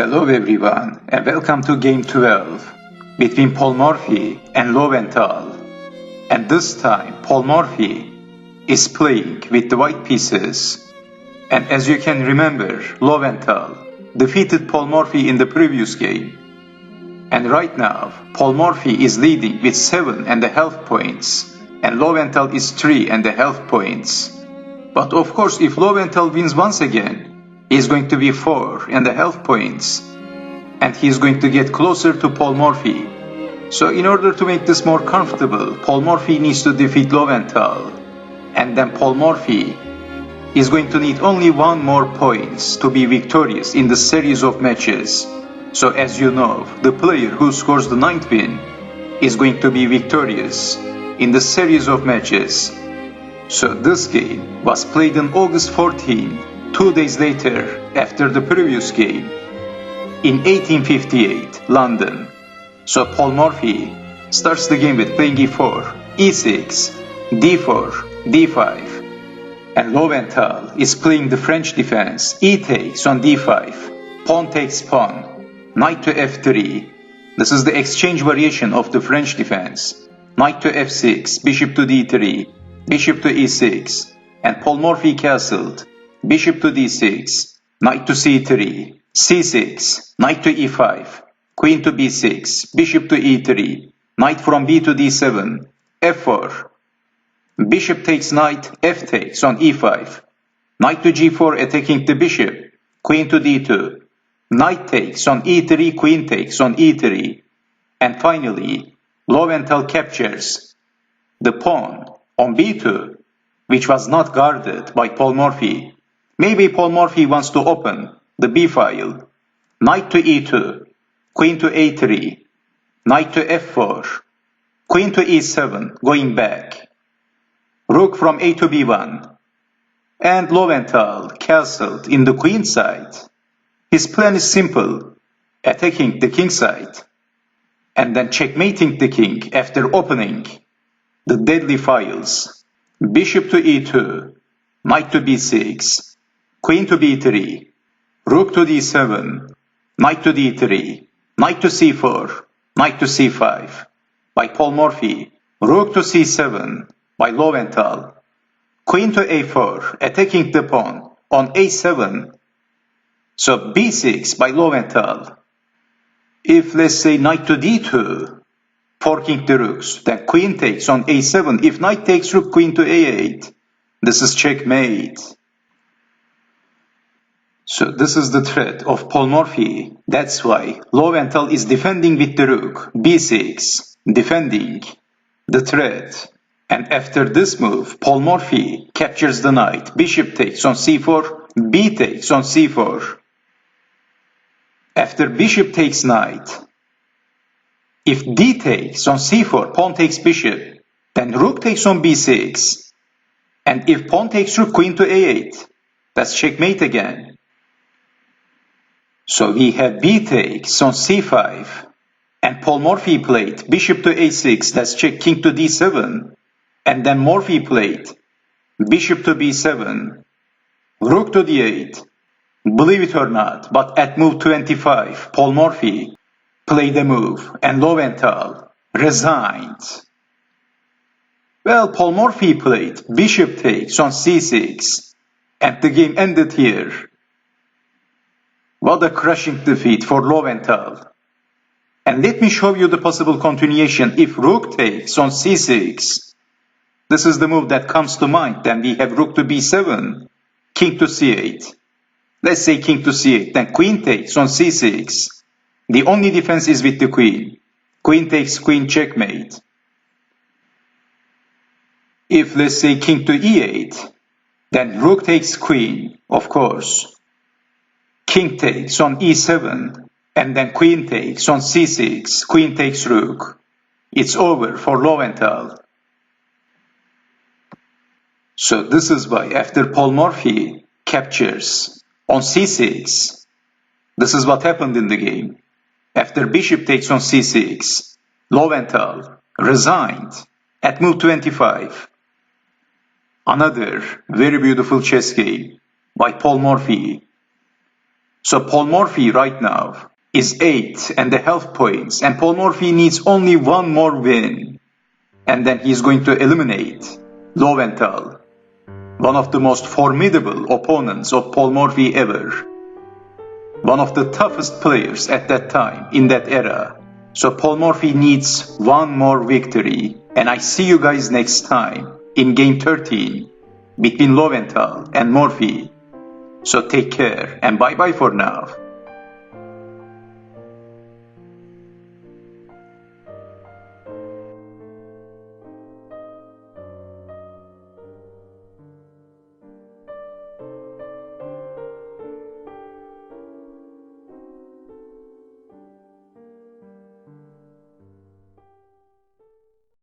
Hello everyone and welcome to Game 12 between Paul Morphy and Loewenthal. And this time Paul Morphy is playing with the white pieces. And as you can remember, Loewenthal defeated Paul Morphy in the previous game. And right now Paul Morphy is leading with 7.5 points and Loewenthal is 3.5 points. But of course if Loewenthal wins once again, he's going to be 4.5 points and he's going to get closer to Paul Morphy. So in order to make this more comfortable, Paul Morphy needs to defeat Loewenthal, and then Paul Morphy is going to need only one more points to be victorious in the series of matches. So as you know, the player who scores the 9th win is going to be victorious in the series of matches. So this game was played on August 14, 2 days later after the previous game, in 1858, London. So Paul Morphy starts the game with playing e4, e6, d4, d5, and Loewenthal is playing the French defense, e takes on d5, pawn takes pawn, knight to f3. This is the exchange variation of the French defense. Knight to f6, bishop to d3, bishop to e6, and Paul Morphy castled. Bishop to d6, knight to c3, c6, knight to e5, queen to b6, bishop to e3, knight from b to d7, f4, bishop takes knight, f takes on e5, knight to g4 attacking the bishop, queen to d2, knight takes on e3, queen takes on e3, and finally Loewenthal captures the pawn on b2, which was not guarded by Paul Morphy. Maybe Paul Morphy wants to open the b file. Knight to e2, queen to a3, knight to f4, queen to e7, going back, rook from a to b1, and Loewenthal castled in the queen side. His plan is simple, attacking the king side, and then checkmating the king after opening the deadly files. Bishop to e2, knight to b6, queen to b3, rook to d7, knight to d3, knight to c4, knight to c5 by Paul Morphy, rook to c7 by Loewenthal, queen to a4 attacking the pawn on a7, so b6 by Loewenthal. If let's say knight to d2, forking the rooks, then queen takes on a7. If knight takes rook, queen to a8, this is checkmate. So this is the threat of Paul Morphy. That's why Loewenthal is defending with the rook, b6, defending the threat. And after this move, Paul Morphy captures the knight, bishop takes on c4, b takes on c4. After bishop takes knight, if d takes on c4, pawn takes bishop, then rook takes on b6. And if pawn takes rook, queen to a8, that's checkmate again. So we have b takes on c5, and Paul Morphy played bishop to a6, that's check, king to d7, and then Morphy played bishop to b7, rook to d8. Believe it or not, but at move 25, Paul Morphy played a move, and Loewenthal resigned. Well, Paul Morphy played bishop takes on c6, and the game ended here. What a crushing defeat for Loewenthal. And let me show you the possible continuation. If rook takes on c6, this is the move that comes to mind. Then we have rook to b7, king to c8. Let's say king to c8, then queen takes on c6. The only defense is with the queen. Queen takes queen, checkmate. If let's say king to e8, then rook takes queen, of course. King takes on e7, and then queen takes on c6, queen takes rook. It's over for Loewenthal. So this is why after Paul Morphy captures on c6, this is what happened in the game. After bishop takes on c6, Loewenthal resigned at move 25. Another very beautiful chess game by Paul Morphy. So Paul Morphy right now is 8 and a half points, and Paul Morphy needs only one more win. And then he's going to eliminate Loewenthal, one of the most formidable opponents of Paul Morphy ever. One of the toughest players at that time, in that era. So Paul Morphy needs one more victory. And I see you guys next time in game 13 between Loewenthal and Morphy. So take care and bye bye for now.